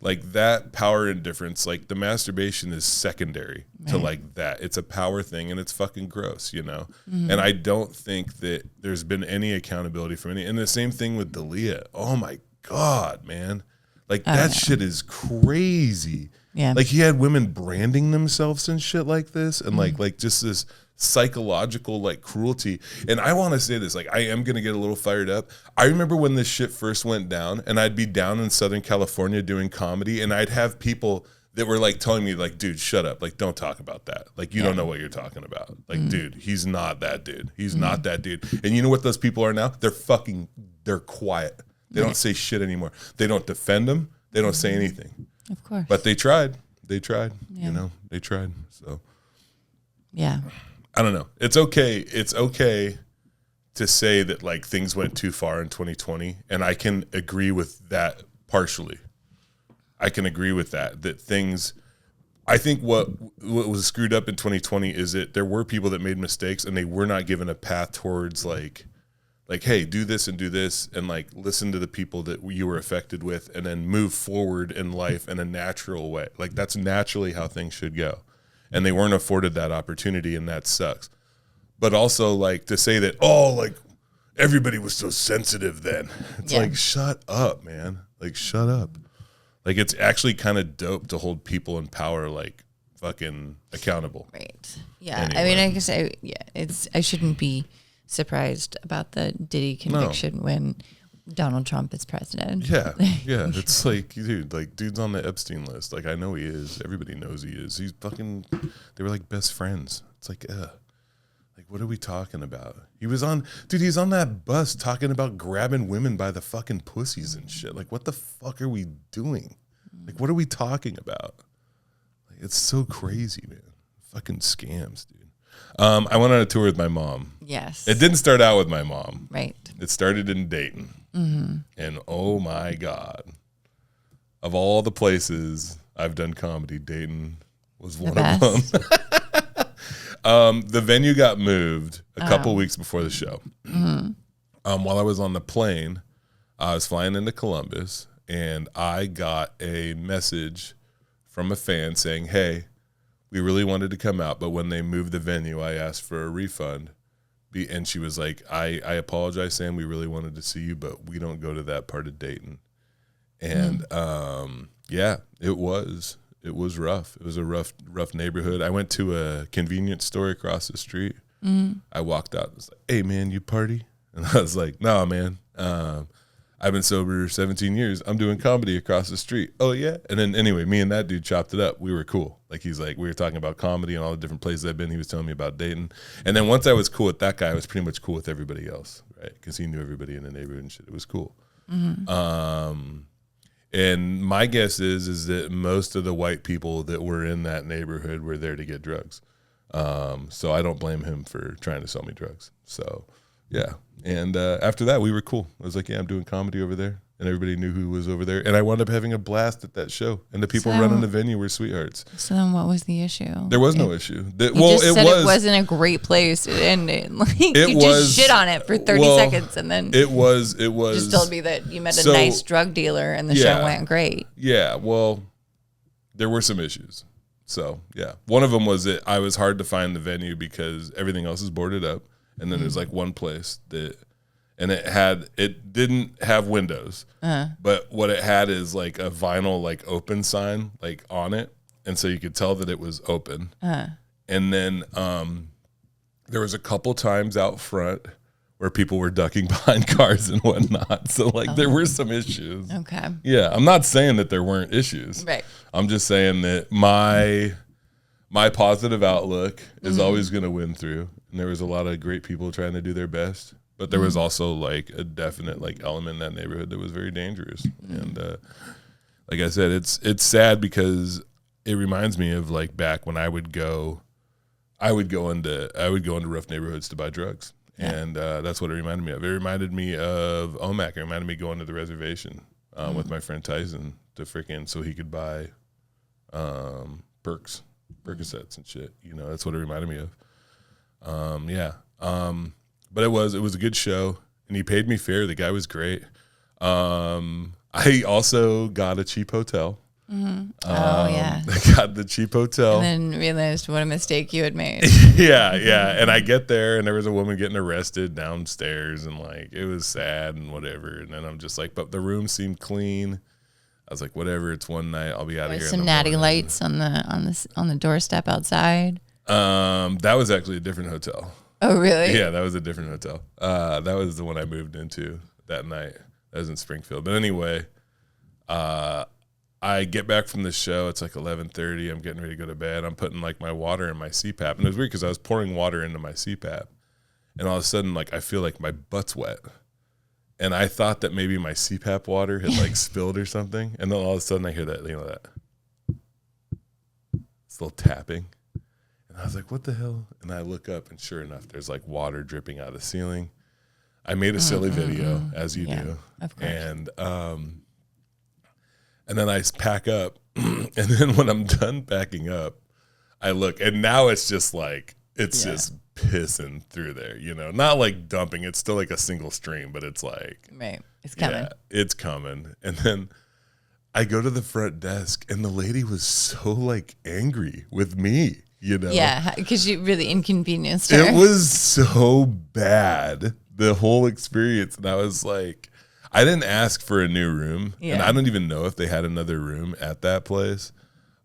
Like that power and difference, like the masturbation is secondary to like that. It's a power thing and it's fucking gross, you know? Mm-hmm. And I don't think that there's been any accountability from any. And the same thing with Dalia. Oh my God, man. Like that shit is crazy. Yeah. Like he had women branding themselves and shit like this. And like just this psychological like cruelty. And I want to say this, like I am going to get a little fired up. I remember when this shit first went down and I'd be down in Southern California doing comedy and I'd have people that were like telling me like, dude, shut up. Like, don't talk about that. Like, you don't know what you're talking about. Like, dude, he's not that dude. He's not that dude. And you know what those people are now? They're quiet. They don't say shit anymore. They don't defend them. They don't say anything. Of course. But they tried. They tried. You know, they tried. So. Yeah. I don't know. It's okay. It's okay to say that like things went too far in 2020, and I can agree with that partially. I can agree with that things. I think what was screwed up in 2020 is that there were people that made mistakes, and they were not given a path towards like, hey, do this and like listen to the people that you were affected with, and then move forward in life in a natural way. Like that's naturally how things should go. And they weren't afforded that opportunity, and that sucks. But also, like, to say that, oh, like, everybody was so sensitive then. It's like, shut up, man. Like, shut up. Like, it's actually kind of dope to hold people in power, like, fucking accountable. Right. Yeah. Anyway. I mean, I guess I shouldn't be surprised about the Diddy conviction when Donald Trump is president. Yeah, yeah. It's like, dude, like, dude's on the Epstein list. Like, I know he is. Everybody knows he is. He's fucking, they were like best friends. It's like, like, what are we talking about? He's on that bus talking about grabbing women by the fucking pussies and shit. Like, what the fuck are we doing? Like, what are we talking about? Like, it's so crazy, man. Fucking scams, dude. I went on a tour with my mom. Yes. It didn't start out with my mom. Right. It started in Dayton. Mm-hmm. And oh my God, of all the places I've done comedy, Dayton was one of them. The venue got moved a couple weeks before the show. Mm-hmm. While I was on the plane, I was flying into Columbus, and I got a message from a fan saying, hey, we really wanted to come out, but when they moved the venue, I asked for a refund. And she was like, I apologize, Sam. We really wanted to see you, but we don't go to that part of Dayton. And yeah, it was rough. It was a rough neighborhood. I went to a convenience store across the street. Mm-hmm. I walked out and was like, hey, man, you party? And I was like, nah, man. I've been sober 17 years. I'm doing comedy across the street. Oh, yeah? And then anyway, me and that dude chopped it up. We were cool. Like, he's like, we were talking about comedy and all the different places I've been. He was telling me about Dayton. And then once I was cool with that guy, I was pretty much cool with everybody else, right? Because he knew everybody in the neighborhood and shit. It was cool. Mm-hmm. And my guess is that most of the white people that were in that neighborhood were there to get drugs. So I don't blame him for trying to sell me drugs. So, yeah. And after that, we were cool. I was like, yeah, I'm doing comedy over there. And everybody knew who was over there. And I wound up having a blast at that show. And the people running the venue were sweethearts. So then what was the issue? There was no issue. It wasn't a great place. And you just shit on it for 30 seconds. And then it was just told me that you met a nice drug dealer and the show went great. Yeah, well, there were some issues. So, yeah. One of them was that I was hard to find the venue because everything else is boarded up. And then there's like one place that, and it didn't have windows, but what it had is like a vinyl like open sign like on it, and so you could tell that it was open. And then there was a couple times out front where people were ducking behind cars and whatnot. So like there were some issues. Okay. Yeah, I'm not saying that there weren't issues. Right. I'm just saying that my positive outlook is always going to win through. And there was a lot of great people trying to do their best, but there was also like a definite like element in that neighborhood that was very dangerous. And like I said, it's sad because it reminds me of like back when I would go into rough neighborhoods to buy drugs. Yeah. And that's what it reminded me of. It reminded me of OMAC. It reminded me going to the reservation with my friend Tyson so he could buy Percocets and shit. You know, that's what it reminded me of. Yeah. But it was a good show, and he paid me fair. The guy was great. I also got a cheap hotel. Mm-hmm. Oh yeah. I got the cheap hotel. And then realized what a mistake you had made. Yeah. And I get there, and there was a woman getting arrested downstairs, and like it was sad and whatever. And then I'm just like, but the room seemed clean. I was like, whatever. It's one night. I'll be out of here. Some natty lights on the doorstep outside. That was actually a different hotel. Oh really? Yeah, that was a different hotel. That was the one I moved into that night. That was in Springfield. But anyway, I get back from the show. It's like 11:30. I'm getting ready to go to bed. I'm putting like my water in my CPAP, and it was weird because I was pouring water into my CPAP, and all of a sudden, like I feel like my butt's wet. And I thought that maybe my CPAP water had like spilled or something. And then all of a sudden I hear that, that it's a little tapping. And I was like, what the hell? And I look up, and sure enough, there's like water dripping out of the ceiling. I made a silly video, as you do. Of course. And then I pack up. And then when I'm done packing up, I look, and now it's just like, it's just pissing through there, not like dumping. It's still like a single stream, but it's like, right, it's coming. Yeah, it's coming. And then I go to the front desk, and the lady was so like angry with me, Yeah, because you really inconvenienced her. It was so bad, the whole experience. And I was like, I didn't ask for a new room, and I don't even know if they had another room at that place.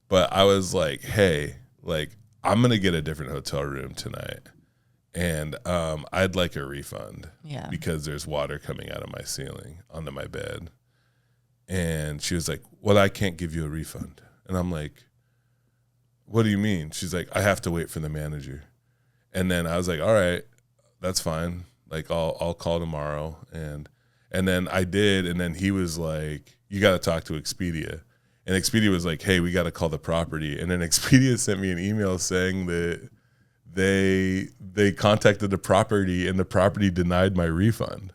But I was like, hey, like, I'm going to get a different hotel room tonight. And I'd like a refund because there's water coming out of my ceiling onto my bed. And she was like, well, I can't give you a refund. And I'm like, what do you mean? She's like, I have to wait for the manager. And then I was like, all right, that's fine. Like, I'll call tomorrow. And then I did. And then he was like, you got to talk to Expedia. And Expedia was like, hey, we got to call the property. And then Expedia sent me an email saying that they contacted the property, and the property denied my refund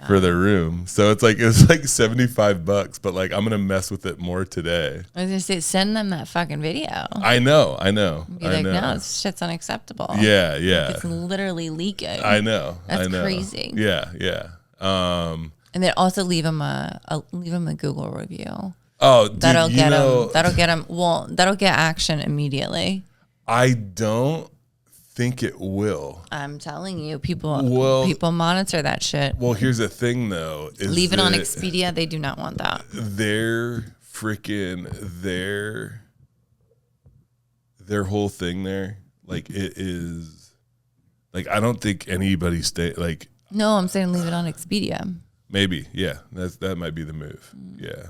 for their room. So it was like $75, but like I'm gonna mess with it more today. I was gonna say, send them that fucking video. I know. Be like, no, this shit's unacceptable. Yeah. It's literally leaking. I know. That's crazy. Yeah. And then also leave them a Google review. Oh, dude, that'll get them. Well, that'll get action immediately. I don't think it will. I'm telling you, people monitor that shit. Well, here's the thing, though. Leave it on Expedia. They do not want that. Their whole thing there, like it is, like I don't think anybody like. No, I'm saying leave it on Expedia. Maybe, yeah. That might be the move. Yeah.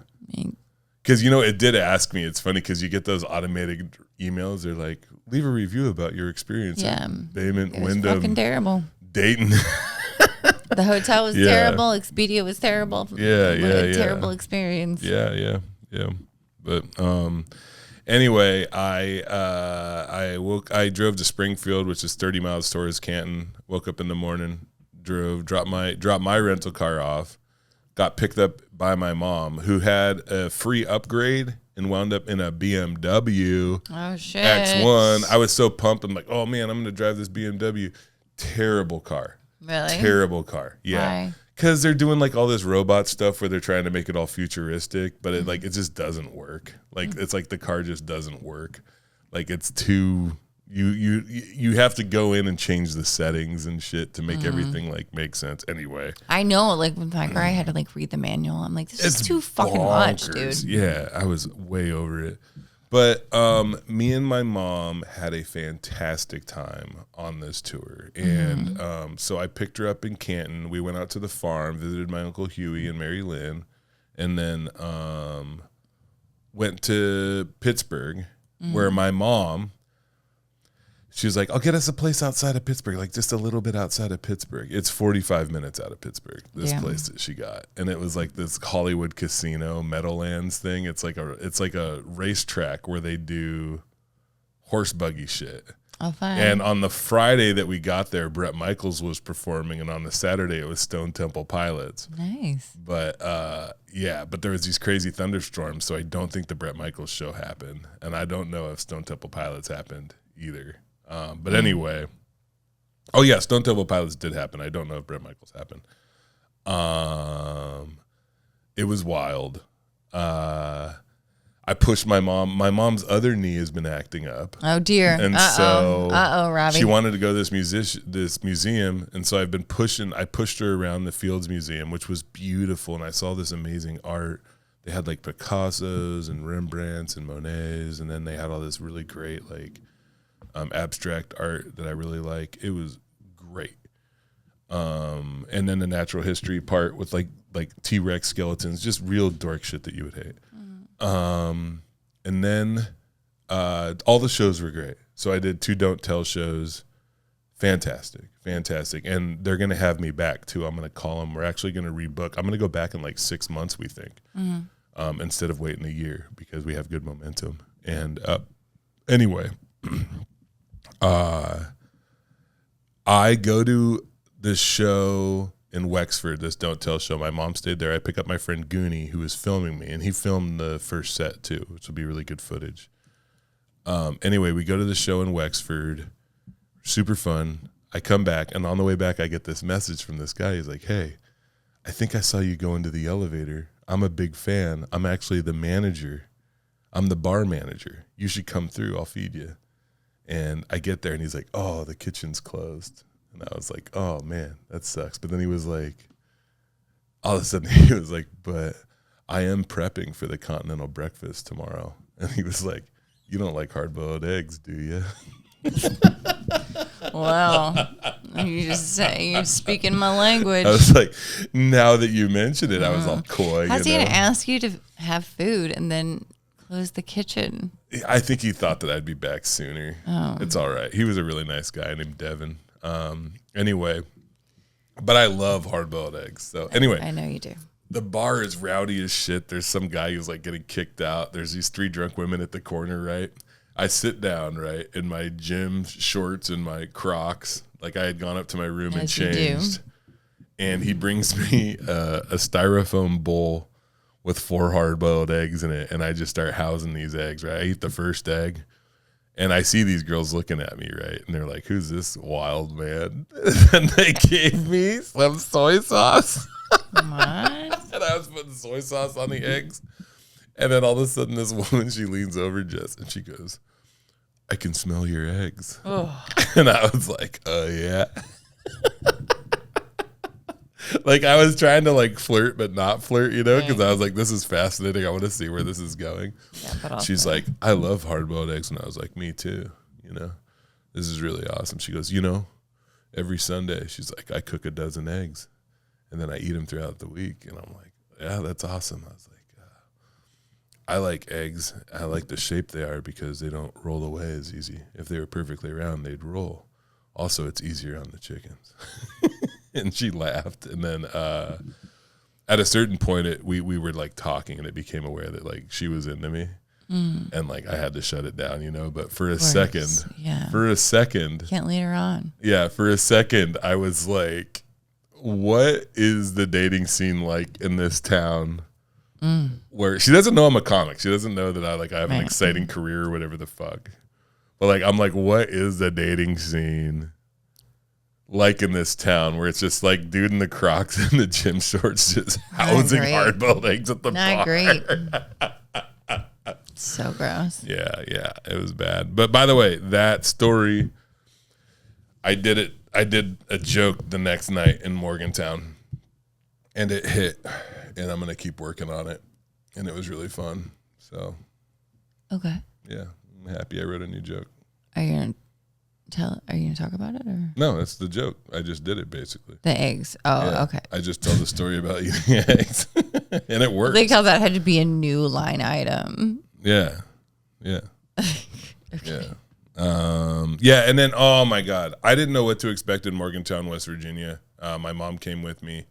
Because, it did ask me. It's funny because you get those automated emails. They're like, leave a review about your experience. Yeah. Bayment, it was Wyndham, fucking terrible. Dayton. The hotel was terrible. Expedia was terrible. Yeah. Terrible experience. Yeah. But anyway, I drove to Springfield, which is 30 miles towards Canton. Woke up in the morning, dropped my rental car off. Got picked up by my mom, who had a free upgrade and wound up in a BMW X1. I was so pumped. I'm like, oh man, I'm going to drive this BMW. Terrible car. Really? Terrible car. Yeah. Because they're doing like all this robot stuff where they're trying to make it all futuristic, but it just doesn't work. Like it's like the car just doesn't work. Like it's too. You have to go in and change the settings and shit to make everything like make sense. Anyway, I know. Like with my car, I had to like read the manual. I'm like, this is too fucking much, dude. Yeah, I was way over it. But me and my mom had a fantastic time on this tour, and so I picked her up in Canton. We went out to the farm, visited my Uncle Huey and Mary Lynn, and then went to Pittsburgh, where my mom. She was like, I'll get us a place outside of Pittsburgh, like just a little bit outside of Pittsburgh. It's 45 minutes out of Pittsburgh, this place that she got. And it was like this Hollywood casino, Meadowlands thing. It's like a racetrack where they do horse buggy shit. Oh, fun. And on the Friday that we got there, Bret Michaels was performing, and on the Saturday it was Stone Temple Pilots. Nice. But but there was these crazy thunderstorms, so I don't think the Bret Michaels show happened. And I don't know if Stone Temple Pilots happened either. But anyway, Oh yeah, Stone Temple Pilots did happen. I don't know if Bret Michaels happened. It was wild. I pushed my mom. My mom's other knee has been acting up. Oh dear. And so Robbie. she wanted to go to this museum, and so I pushed her around the Fields Museum, which was beautiful, and I saw this amazing art. They had like Picassos and Rembrandts and Monets, and then they had all this really great like abstract art that I really like. It was great. And then the natural history part with like T-Rex skeletons, just real dork shit that you would hate. And then all the shows were great. So I did 2 Don't Tell shows. Fantastic. And they're going to have me back too. I'm going to call them. We're actually going to rebook. I'm going to go back in like 6 months, we think, instead of waiting a year because we have good momentum. And anyway, I go to this show in Wexford, this Don't Tell show. My mom stayed there. I pick up my friend Goonie, who was filming me, and he filmed the first set too, which will be really good footage. Anyway, we go to the show in Wexford. Super fun. I come back, and on the way back, I get this message from this guy. He's like, hey, I think I saw you go into the elevator. I'm a big fan. I'm actually the manager. I'm the bar manager. You should come through. I'll feed you. And I get there, and he's like, oh, the kitchen's closed. And I was like, oh, man, that sucks. But then he was like, all of a sudden, he was like, but I am prepping for the continental breakfast tomorrow. And he was like, you don't like hard-boiled eggs, do you? Well, you're speaking my language. I was like, now that you mentioned it, I was all coy. How's he going to ask you to have food and then close the kitchen? I think he thought that I'd be back sooner. Oh. It's all right. He was a really nice guy named Devin. Anyway, but I love hard-boiled eggs. So anyway. I know you do. The bar is rowdy as shit. There's some guy who's like getting kicked out. There's these 3 drunk women at the corner, right? I sit down, right, in my gym shorts and my Crocs, like I had gone up to my room and changed. And he brings me a styrofoam bowl with 4 hard-boiled eggs in it, and I just start housing these eggs, right? I eat the first egg, and I see these girls looking at me, right? And they're like, who's this wild man? And they gave me some soy sauce. What? And I was putting soy sauce on the eggs. And then all of a sudden, this woman, she leans over, Jess, and she goes, I can smell your eggs. Oh. And I was like, oh, yeah. Like, I was trying to, like, flirt but not flirt, you know, because I was like, this is fascinating. I want to see where this is going. Yeah, but also, she's like, I love hard-boiled eggs. And I was like, me too, you know. This is really awesome. She goes, you know, every Sunday, she's like, I cook a dozen eggs. And then I eat them throughout the week. And I'm like, yeah, that's awesome. I was like, I like eggs. I like the shape they are because they don't roll away as easy. If they were perfectly round, they'd roll. Also, it's easier on the chickens. And she laughed. And then at a certain point, we were like talking, and it became aware that like she was into me. And like I had to shut it down, you know. But for a second, can't lead her on. Yeah, for a second, I was like, what is the dating scene like in this town? Where she doesn't know I'm a comic. She doesn't know that I have an exciting career or whatever the fuck. But like, I'm like, what is the dating scene like in this town where it's just like dude in the Crocs and the gym shorts just housing hard-boiled eggs at the bar? Not great. So gross. Yeah, it was bad. But by the way, that story, I did a joke the next night in Morgantown, and it hit. And I'm going to keep working on it. And it was really fun. So. Okay. Yeah. I'm happy I wrote a new joke. Are you going to talk about it? Or? No, that's the joke. I just did it basically. The eggs. Oh, yeah. Okay. I just tell the story about eating eggs. And it works. I think how that had to be a new line item. Yeah. Okay. Yeah. And then, oh my God. I didn't know what to expect in Morgantown, West Virginia. My mom came with me.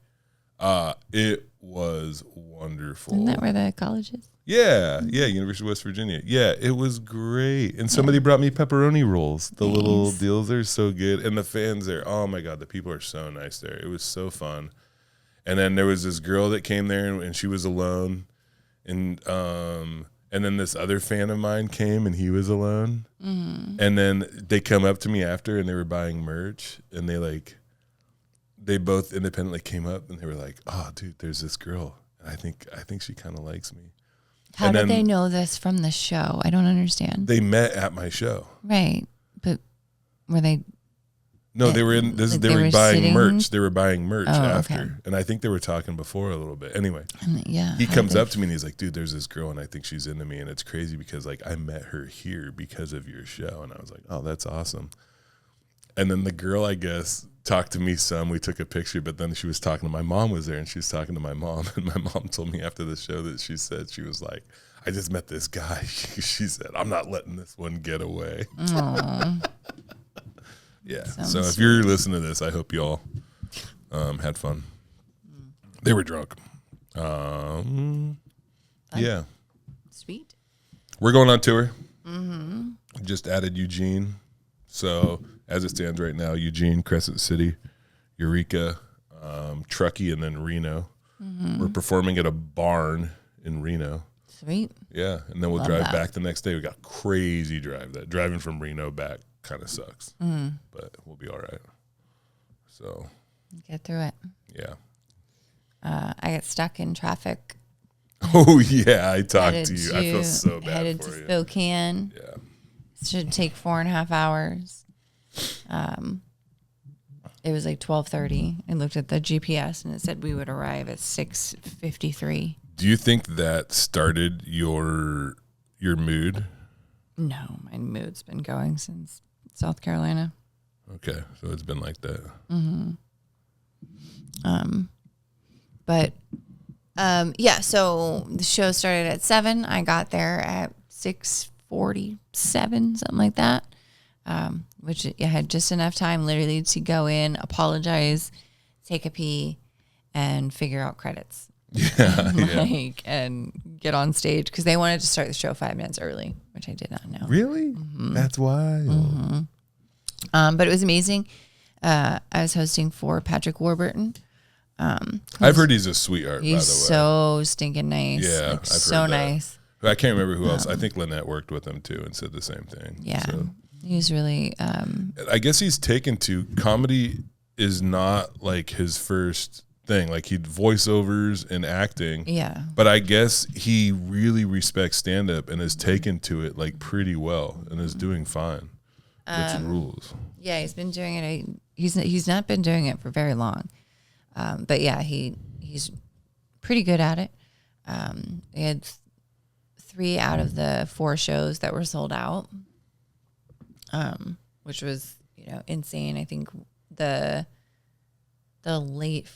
It was wonderful. Isn't that where the college is? Yeah, University of West Virginia. Yeah, it was great. And somebody brought me pepperoni rolls. The little deals are so good. And the fans there, oh my God, the people are so nice there. It was so fun. And then there was this girl that came there and she was alone. And And then this other fan of mine came and he was alone. Mm-hmm. And then they come up to me after and they were buying merch and they both independently came up and they were like, "Oh, dude, there's this girl. I think she kind of likes me." How did they know this from the show? I don't understand. They met at my show. Right. But were they? No, they were in this. Like they were buying sitting? merch. They were buying merch after, okay. and I think they were talking before a little bit. Anyway, yeah. He comes up to me and he's like, "Dude, there's this girl, and I think she's into me, and it's crazy because like I met her here because of your show." And I was like, "Oh, that's awesome." And then the girl, I guess, talked to me some. We took a picture, but then she was talking to my mom. Was there, and she was talking to my mom, and my mom told me after the show that she said she was like, "I just met this guy." She said, "I'm not letting this one get away." Yeah. Sounds so if you're listening to this, I hope you all had fun. They were drunk. Yeah. Sweet. We're going on tour. Mm-hmm. Just added Eugene. So as it stands right now, Eugene, Crescent City, Eureka, Truckee, and then Reno. Mm-hmm. We're performing at a barn in Reno. Sweet. Yeah. And then we'll drive back the next day. We got crazy drive. That driving from Reno back kind of sucks, but we'll be all right. So get through it. Yeah. I got stuck in traffic. Oh yeah, I talked to you. I feel so bad headed for to you. Spokane. Yeah. Should take 4.5 hours. It was like 12:30. I looked at the GPS and it said we would arrive at 6:53. Do you think that started your mood? No, my mood's been going since South Carolina. Okay, so it's been like that. Mm-hmm. But yeah. So the show started at 7. I got there at 6:47, something like that. Which I had just enough time, literally, to go in, apologize, take a pee, and figure out credits. Yeah, and get on stage because they wanted to start the show 5 minutes early, which I did not know. Really? Mm-hmm. That's wild. Mm-hmm. But it was amazing. I was hosting for Patrick Warburton. I've heard he's a sweetheart. He's by the way, so stinking nice. Yeah, like, I've so heard that. nice. I can't remember who else. I think Lynette worked with him too and said the same thing. Yeah, so. He's really. I guess he's taken to comedy is not like his first thing. Like he'd voiceovers and acting. Yeah. But I guess he really respects stand up and has taken to it like pretty well and is doing fine. Which rules. Yeah, he's been doing it. He's not been doing it for very long. But yeah, he's pretty good at it. We had 3 out of the 4 shows that were sold out. Which was, insane. I think the late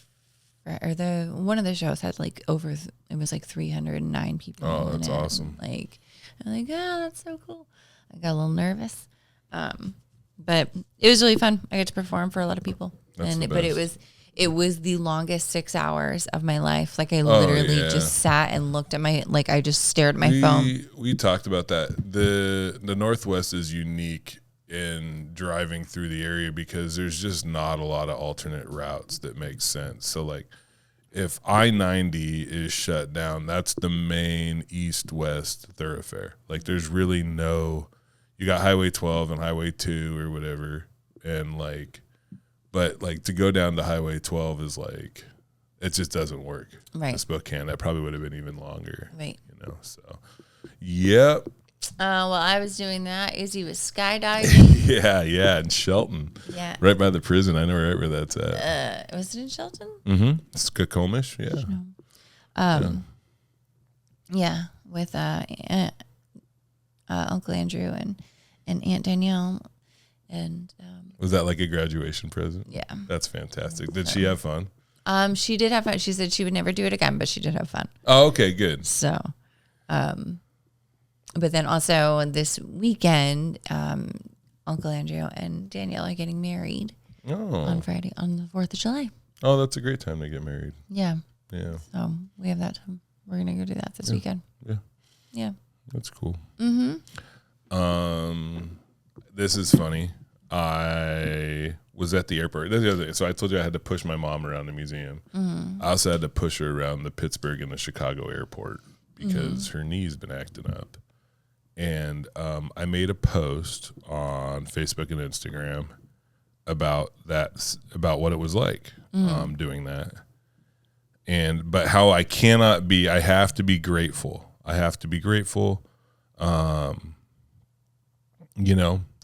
or the one of the shows had like it was like 309 people. Oh, that's awesome. Like, I'm like, oh, that's so cool. I got a little nervous. But it was really fun. I got to perform for a lot of people. But it was the longest 6 hours of my life. Like I literally just sat and looked at I just stared at my phone. We talked about that. The Northwest is unique in driving through the area because there's just not a lot of alternate routes that make sense. So like if I-90 is shut down, that's the main east-west thoroughfare. Like there's really you got Highway 12 and Highway 2 or whatever. And but to go down to Highway 12 is like, it just doesn't work. Right. To Spokane, that probably would have been even longer. Right. So, yep. Well, I was doing that. Izzy was skydiving. yeah, in Shelton. Yeah. Right by the prison. I know right where that's at. Was it in Shelton? Mm-hmm. Skokomish, yeah. Yeah, with Uncle Andrew and Aunt Danielle. And was that like a graduation present? Yeah. That's fantastic. Did she have fun? She did have fun. She said she would never do it again, but she did have fun. Oh, okay, good. So, but then also this weekend, Uncle Andrew and Danielle are getting married on Friday, on the 4th of July. Oh, that's a great time to get married. Yeah. Yeah. So we have that time. We're going to go do that this weekend. Yeah. Yeah. That's cool. Mm-hmm. This is funny. I was at the airport. That's the other thing. So I told you I had to push my mom around the museum. Mm-hmm. I also had to push her around the Pittsburgh and the Chicago airport because her knee's been acting up. And I made a post on Facebook and Instagram about what it was like doing that. But how I have to be grateful. I have to be grateful. I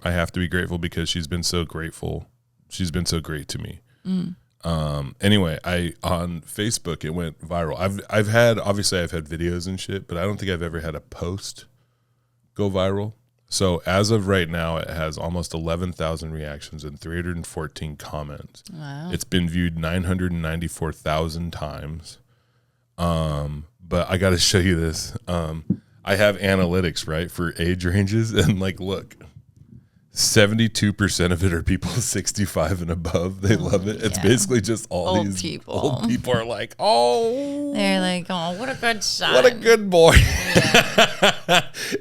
have to be grateful because she's been so grateful. She's been so great to me. Anyway, on Facebook, it went viral. I've had videos and shit, but I don't think I've ever had a post go viral. So as of right now, it has almost 11,000 reactions and 314 comments. Wow. It's been viewed 994,000 times. But I got to show you this. I have analytics, right, for age ranges, and look, 72% of it are people 65 and above. They love it. It's basically just all old these people. Old people are like, oh. They're like, oh, what a good son. What a good boy.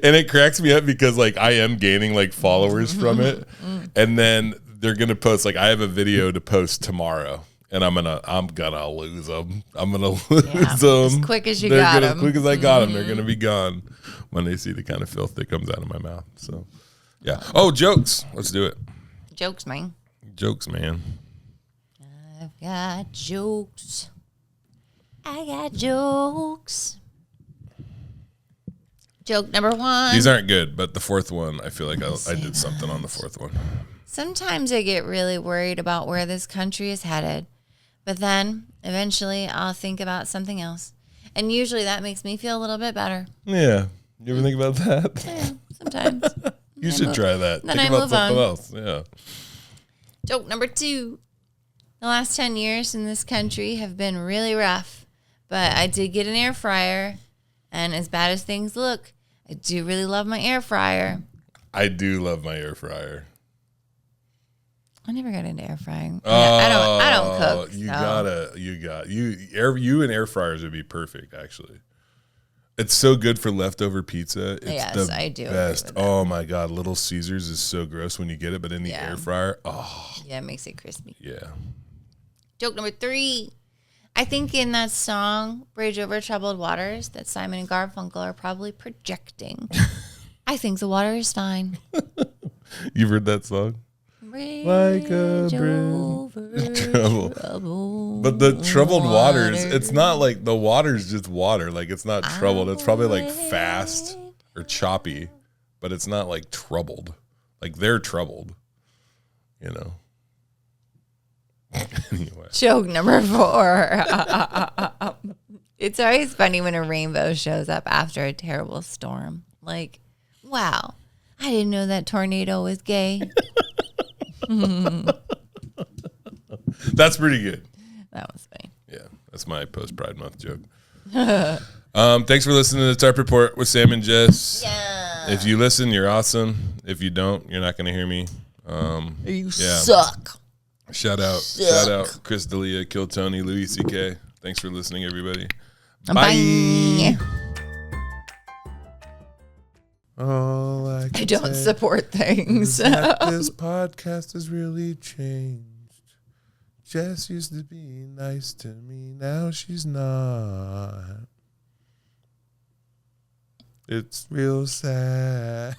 And it cracks me up because I am gaining followers from it. And then they're going to post, I have a video to post tomorrow. And I'm gonna lose them. I'm gonna lose them as quick as you got them. As quick as I got them, they're gonna be gone when they see the kind of filth that comes out of my mouth. So, yeah. Oh, jokes. Let's do it. Jokes, man. Jokes, man. I've got jokes. I got jokes. Joke number 1. These aren't good, but the fourth one, I feel like I did something on the fourth one. Sometimes I get really worried about where this country is headed, but then eventually I'll think about something else. And usually that makes me feel a little bit better. Yeah. You ever think about that? Yeah, sometimes. You should try that. Then Think I about move something on. else. Yeah. Joke number 2. The last 10 years in this country have been really rough, but I did get an air fryer, and as bad as things look, I do really love my air fryer. I do love my air fryer. I never got into air frying. I don't cook. You and air fryers would be perfect, actually. It's so good for leftover pizza. It's Yes, I do agree best. with that. Oh my God, Little Caesars is so gross when you get it, but in the air fryer, Yeah, it makes it crispy. yeah. Joke number 3. I think in that song, Bridge Over Troubled Waters, that Simon and Garfunkel are probably projecting. I think the water is fine. You've heard that song? Like a bridge over troubled But the troubled waters, it's not like the water's just water. It's not troubled. It's probably fast or choppy, but it's not troubled. They're troubled, Anyway. Joke number 4. It's always funny when a rainbow shows up after a terrible storm. Wow, I didn't know that tornado was gay. That's pretty good. That was funny. Yeah, that's my post-Pride Month joke. Thanks for listening to the Tarp Report with Sam and Jess. Yeah. If you listen, you're awesome. If you don't, you're not going to hear me. You suck. Shout out Chris D'Elia, Kill Tony, Louis C.K. Thanks for listening, everybody. Bye. All I don't support things. This podcast has really changed. Jess used to be nice to me. Now she's not. It's real sad.